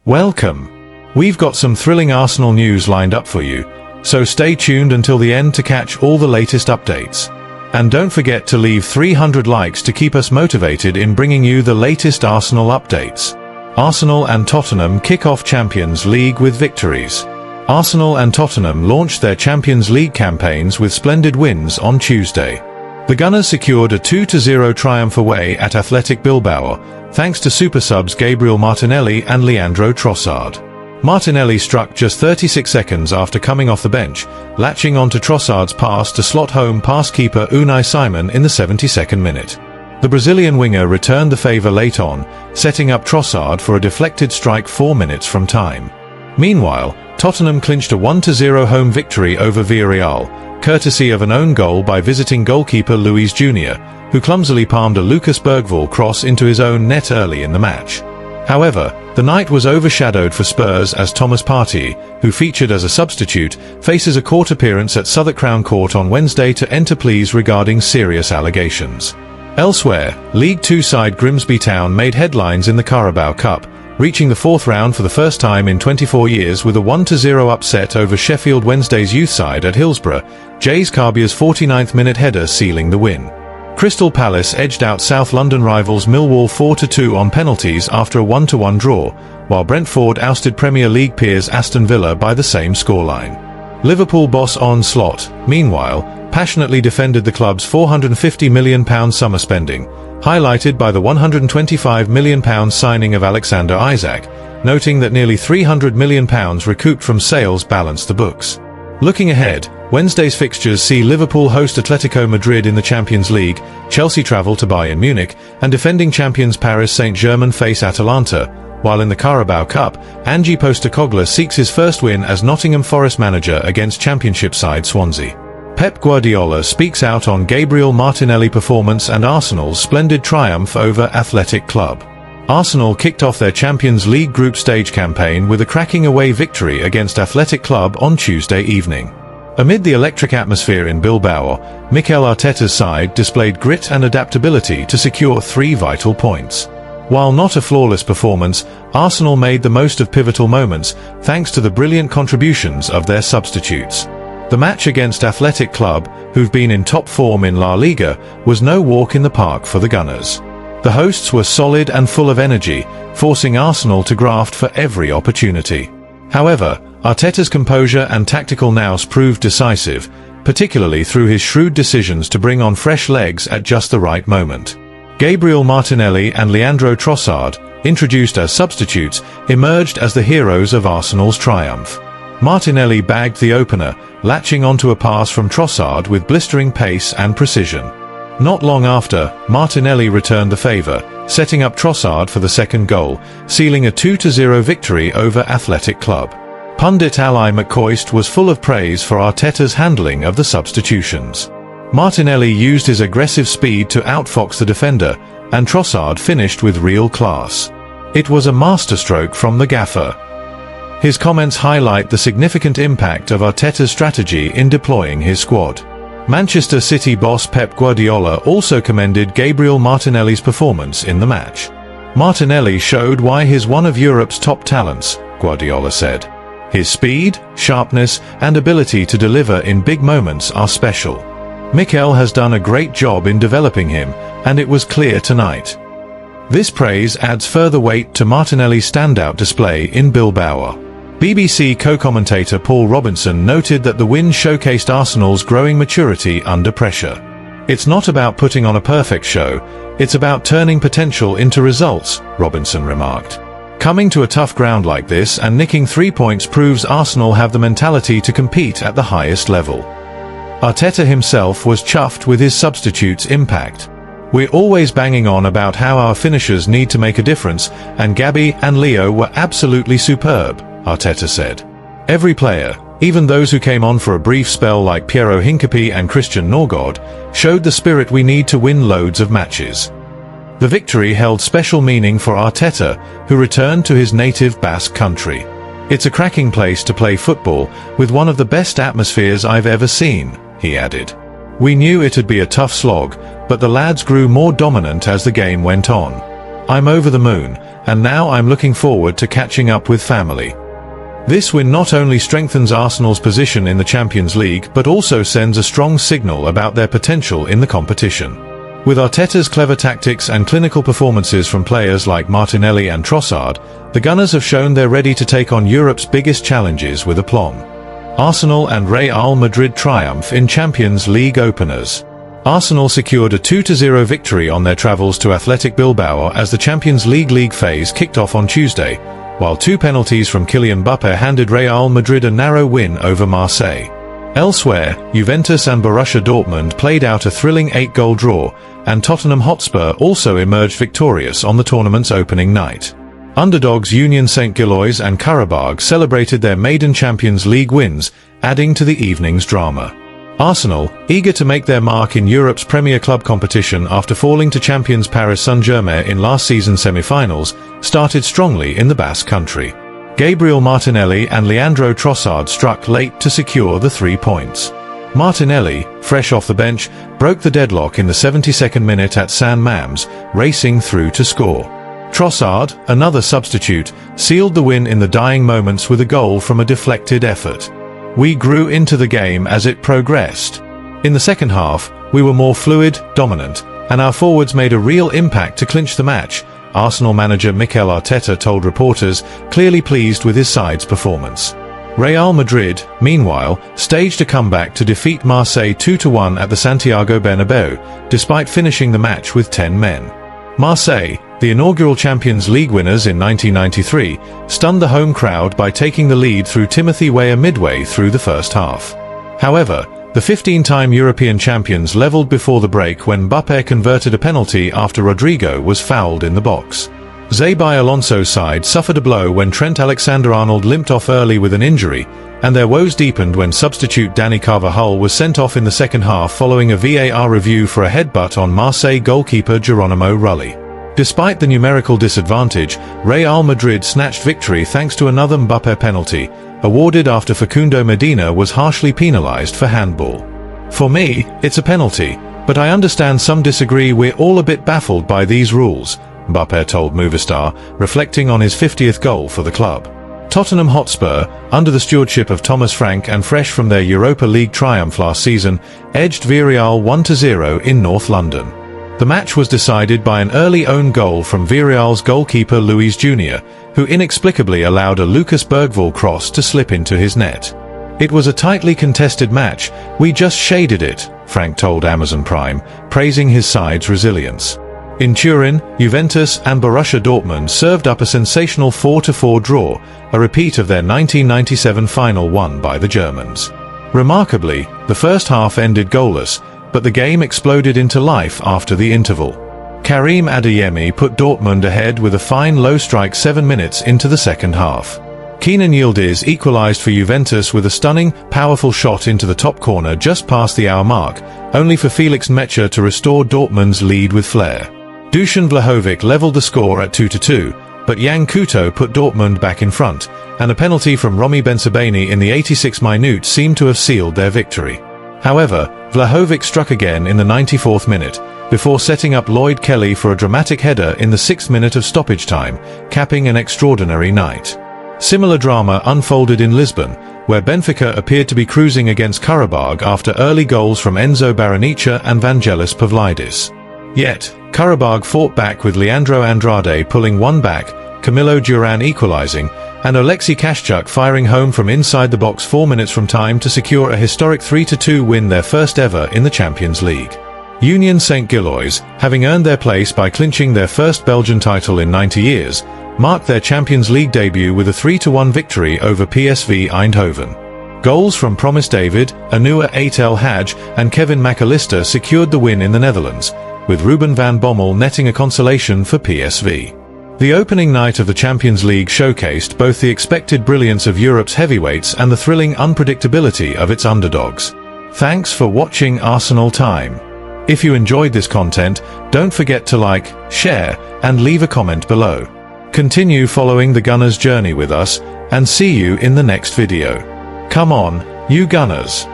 Welcome. We've got some thrilling Arsenal news lined up for you, so stay tuned until the end to catch all the latest updates. And don't forget to leave 300 likes to keep us motivated in bringing you the latest Arsenal updates. Arsenal and Tottenham kick off Champions League with victories. Arsenal and Tottenham launched their Champions League campaigns with splendid wins on Tuesday. The Gunners secured a 2-0 triumph away at Athletic Bilbao, thanks to super subs Gabriel Martinelli and Leandro Trossard. Martinelli struck just 36 seconds after coming off the bench, latching onto Trossard's pass to slot home past keeper Unai Simon in the 72nd minute. The Brazilian winger returned the favour late on, setting up Trossard for a deflected strike 4 minutes from time. Meanwhile, Tottenham clinched a 1-0 home victory over Villarreal, courtesy of an own goal by visiting goalkeeper Luiz Jr., who clumsily palmed a Lucas Bergvall cross into his own net early in the match. However, the night was overshadowed for Spurs as Thomas Partey, who featured as a substitute, faces a court appearance at Southwark Crown Court on Wednesday to enter pleas regarding serious allegations. Elsewhere, League Two side Grimsby Town made headlines in the Carabao Cup, reaching the fourth round for the first time in 24 years with a 1-0 upset over Sheffield Wednesday's youth side at Hillsborough, Jayce Carbia's 49th minute header sealing the win. Crystal Palace edged out South London rivals Millwall 4-2 on penalties after a 1-1 draw, while Brentford ousted Premier League peers Aston Villa by the same scoreline. Liverpool boss Arne Slot, meanwhile, passionately defended the club's £450 million summer spending, highlighted by the £125 million signing of Alexander Isak, noting that nearly £300 million recouped from sales balanced the books. Looking ahead, Wednesday's fixtures see Liverpool host Atletico Madrid in the Champions League, Chelsea travel to Bayern Munich, and defending champions Paris Saint-Germain face Atalanta, while in the Carabao Cup, Ange Postecoglou seeks his first win as Nottingham Forest manager against Championship side Swansea. Pep Guardiola speaks out on Gabriel Martinelli performance and Arsenal's splendid triumph over Athletic Club. Arsenal kicked off their Champions League group stage campaign with a cracking away victory against Athletic Club on Tuesday evening. Amid the electric atmosphere in Bilbao, Mikel Arteta's side displayed grit and adaptability to secure 3 vital points. While not a flawless performance, Arsenal made the most of pivotal moments thanks to the brilliant contributions of their substitutes. The match against Athletic Club, who've been in top form in La Liga, was no walk in the park for the Gunners. The hosts were solid and full of energy, forcing Arsenal to graft for every opportunity. However, Arteta's composure and tactical nous proved decisive, particularly through his shrewd decisions to bring on fresh legs at just the right moment. Gabriel Martinelli and Leandro Trossard, introduced as substitutes, emerged as the heroes of Arsenal's triumph. Martinelli bagged the opener, latching onto a pass from Trossard with blistering pace and precision. Not long after, Martinelli returned the favour, setting up Trossard for the second goal, sealing a 2-0 victory over Athletic Club. Pundit Ally McCoist was full of praise for Arteta's handling of the substitutions. Martinelli used his aggressive speed to outfox the defender, and Trossard finished with real class. It was a masterstroke from the gaffer. His comments highlight the significant impact of Arteta's strategy in deploying his squad. Manchester City boss Pep Guardiola also commended Gabriel Martinelli's performance in the match. Martinelli showed why he's one of Europe's top talents, Guardiola said. His speed, sharpness, and ability to deliver in big moments are special. Mikel has done a great job in developing him, and it was clear tonight. This praise adds further weight to Martinelli's standout display in Bilbao. BBC co-commentator Paul Robinson noted that the win showcased Arsenal's growing maturity under pressure. It's not about putting on a perfect show, it's about turning potential into results, Robinson remarked. Coming to a tough ground like this and nicking 3 points proves Arsenal have the mentality to compete at the highest level. Arteta himself was chuffed with his substitutes' impact. We're always banging on about how our finishers need to make a difference, and Gabby and Leo were absolutely superb, Arteta said. Every player, even those who came on for a brief spell like Piero Hincapié and Christian Norgård, showed the spirit we need to win loads of matches. The victory held special meaning for Arteta, who returned to his native Basque country. It's a cracking place to play football, with one of the best atmospheres I've ever seen, he added. We knew it'd be a tough slog, but the lads grew more dominant as the game went on. I'm over the moon, and now I'm looking forward to catching up with family. This win not only strengthens Arsenal's position in the Champions League but also sends a strong signal about their potential in the competition. With Arteta's clever tactics and clinical performances from players like Martinelli and Trossard, the Gunners have shown they're ready to take on Europe's biggest challenges with aplomb. Arsenal and Real Madrid triumph in Champions League openers. Arsenal secured a 2-0 victory on their travels to Athletic Bilbao as the Champions League phase kicked off on Tuesday, while 2 penalties from Kylian Mbappé handed Real Madrid a narrow win over Marseille. Elsewhere, Juventus and Borussia Dortmund played out a thrilling 8-goal draw, and Tottenham Hotspur also emerged victorious on the tournament's opening night. Underdogs Union Saint-Gilloise and Qarabağ celebrated their maiden Champions League wins, adding to the evening's drama. Arsenal, eager to make their mark in Europe's Premier Club competition after falling to champions Paris Saint-Germain in last season's semi-finals, started strongly in the Basque Country. Gabriel Martinelli and Leandro Trossard struck late to secure the 3 points. Martinelli, fresh off the bench, broke the deadlock in the 72nd minute at San Mamés, racing through to score. Trossard, another substitute, sealed the win in the dying moments with a goal from a deflected effort. We grew into the game as it progressed. In the second half, we were more fluid, dominant, and our forwards made a real impact to clinch the match, Arsenal manager Mikel Arteta told reporters, clearly pleased with his side's performance. Real Madrid, meanwhile, staged a comeback to defeat Marseille 2-1 at the Santiago Bernabeu, despite finishing the match with 10 men. Marseille, the inaugural Champions League winners in 1993, stunned the home crowd by taking the lead through Timothy Weah midway through the first half. However, the 15-time European champions levelled before the break when Mbappé converted a penalty after Rodrigo was fouled in the box. Xabi Alonso's side suffered a blow when Trent Alexander-Arnold limped off early with an injury, and their woes deepened when substitute Dani Carvajal was sent off in the second half following a VAR review for a headbutt on Marseille goalkeeper Geronimo Rulli. Despite the numerical disadvantage, Real Madrid snatched victory thanks to another Mbappé penalty, awarded after Facundo Medina was harshly penalised for handball. For me, it's a penalty, but I understand some disagree. We're all a bit baffled by these rules, Mbappé told Movistar, reflecting on his 50th goal for the club. Tottenham Hotspur, under the stewardship of Thomas Frank and fresh from their Europa League triumph last season, edged Villarreal 1-0 in North London. The match was decided by an early own goal from Villarreal's goalkeeper Luis Jr., who inexplicably allowed a Lucas Bergvall cross to slip into his net. It was a tightly contested match, we just shaded it, Frank told Amazon Prime, praising his side's resilience. In Turin, Juventus and Borussia Dortmund served up a sensational 4-4 draw, a repeat of their 1997 final won by the Germans. Remarkably, the first half ended goalless, but the game exploded into life after the interval. Karim Adeyemi put Dortmund ahead with a fine low strike 7 minutes into the second half. Kenan Yildiz equalised for Juventus with a stunning, powerful shot into the top corner just past the hour mark, only for Felix Metscher to restore Dortmund's lead with flair. Dusan Vlahovic levelled the score at 2-2, but Yang Couto put Dortmund back in front, and a penalty from Romy Bensebaini in the 86th minute seemed to have sealed their victory. However, Vlahovic struck again in the 94th minute, before setting up Lloyd Kelly for a dramatic header in the 6th minute of stoppage time, capping an extraordinary night. Similar drama unfolded in Lisbon, where Benfica appeared to be cruising against Qarabağ after early goals from Enzo Barrenechea and Vangelis Pavlidis. Yet, Qarabağ fought back with Leandro Andrade pulling one back, Camilo Duran equalising, and Oleksiy Kashchuk firing home from inside the box 4 minutes from time to secure a historic 3-2 win, their first ever in the Champions League. Union Saint-Gilloise, having earned their place by clinching their first Belgian title in 90 years, marked their Champions League debut with a 3-1 victory over PSV Eindhoven. Goals from Promise David, Anouar Ait El Hadj, and Kevin McAllister secured the win in the Netherlands, with Ruben van Bommel netting a consolation for PSV. The opening night of the Champions League showcased both the expected brilliance of Europe's heavyweights and the thrilling unpredictability of its underdogs. Thanks for watching Arsenal Time. If you enjoyed this content, don't forget to like, share, and leave a comment below. Continue following the Gunners' journey with us, and see you in the next video. Come on, you Gunners!